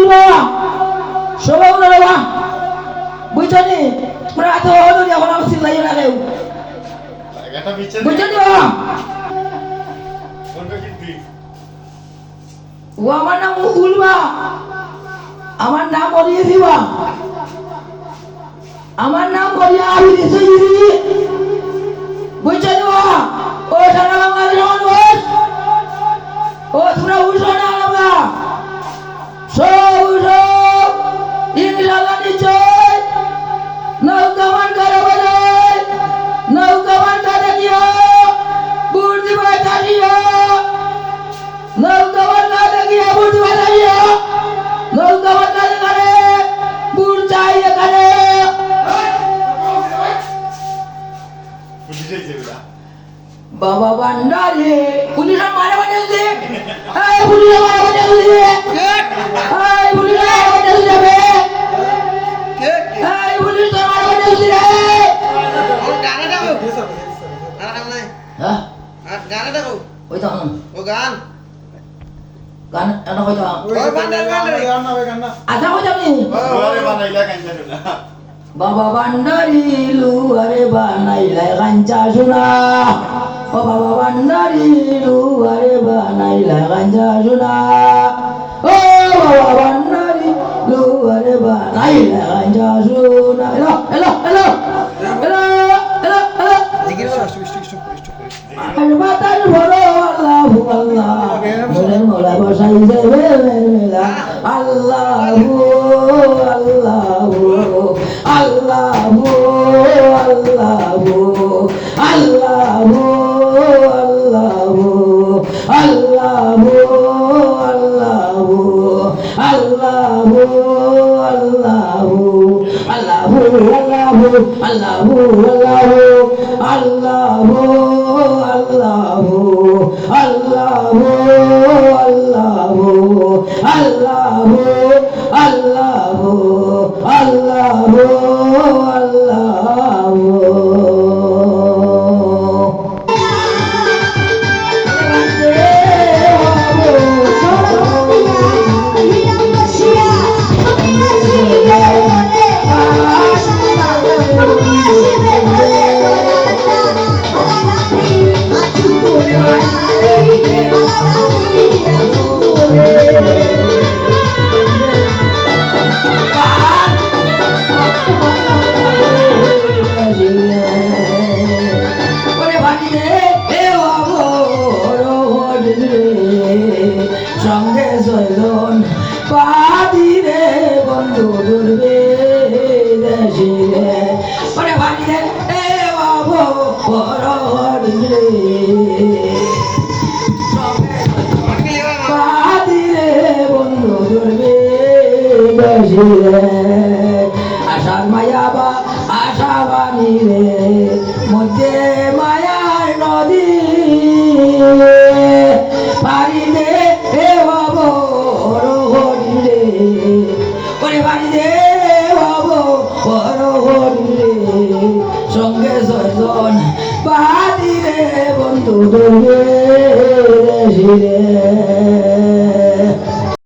বলবা সবাই বলবা বুঝছো নি তোমরা এত হলো এখন আমার চিল্লাই না কেউ বুঝছো নি ও আমার নাম উলবা আমার নাম বলিয়ে দিবা আমার নাম বলিয়া আমি দিছি বুঝছো নি ও সারা বাংলাদেশ মানুষ ও তোমরা উঠো না আমরা সব উঠো ইনশাআল্লাহ নিশ্চয় নৌকামান করে বাজায় নৌকামান কাজে দিও বুড়ি বাজাইও নৌকামান কাজে গিয়ে বুড়ি বাজাইও নৌকামান কাজে করে বুড় চাই এখানে বাবা ভান্ডারে পুলিশের মারে বাজাইছে এই পুলিশের মারে বাজাইছে এই পুলিশের মারে বাজাইছে বে এই পুলিশ তো মারে বাজাইছে রে ও গানা দাও আর গান নাই হ্যাঁ আর গানা দাও ওই তো ও গান গান এটা কইতো ওই বান্ডার গান না আচ্ছা কই যাবি ওরে বানাইলা কাঞ্চারুলা বাবা ভান্ডারি লুয়ারে বানাইলা গাঞ্জা শোনা ও বাবা ভান্ডারি লুয়ারে বানাইলা গাঞ্জা শোনা ও বাবা ভান্ডারি লুয়ারে বানাইলা গাঞ্জা শোনা এলো এলো এলো এলো এলো এলো জিকির করো আর বাতার বড় আল্লাহু আল্লাহ মনের মোলা বসাইছে বেলের মেলা আল্লাহু আল্লাহু আল্লাহু আল্লাহু আল্লাহু আল্লাহু আল্লাহু আল্লাহু আল্লাহু আল্লাহু আল্লাহু আল্লাহু আল্লাহু আল্লাহু আল্লাহু আল্লাহু আল্লাহু আল্লাহু সঙ্গে ছয়জন পাদিরে বন্ধু দুর্বে দেশিরে ওরে ভাইরে এ বাবু পরহরিরে পাদিরে বন্ধু দুর্বে দেশিরে আশার মায়া বা আশা বাণীরে মধ্যে মায়ার নদী পারিলে হে বাবু হরিলে ওরে বাড়িতে বাবু হরিলে সঙ্গে ছয়জন বাদিরে বন্ধু ধরে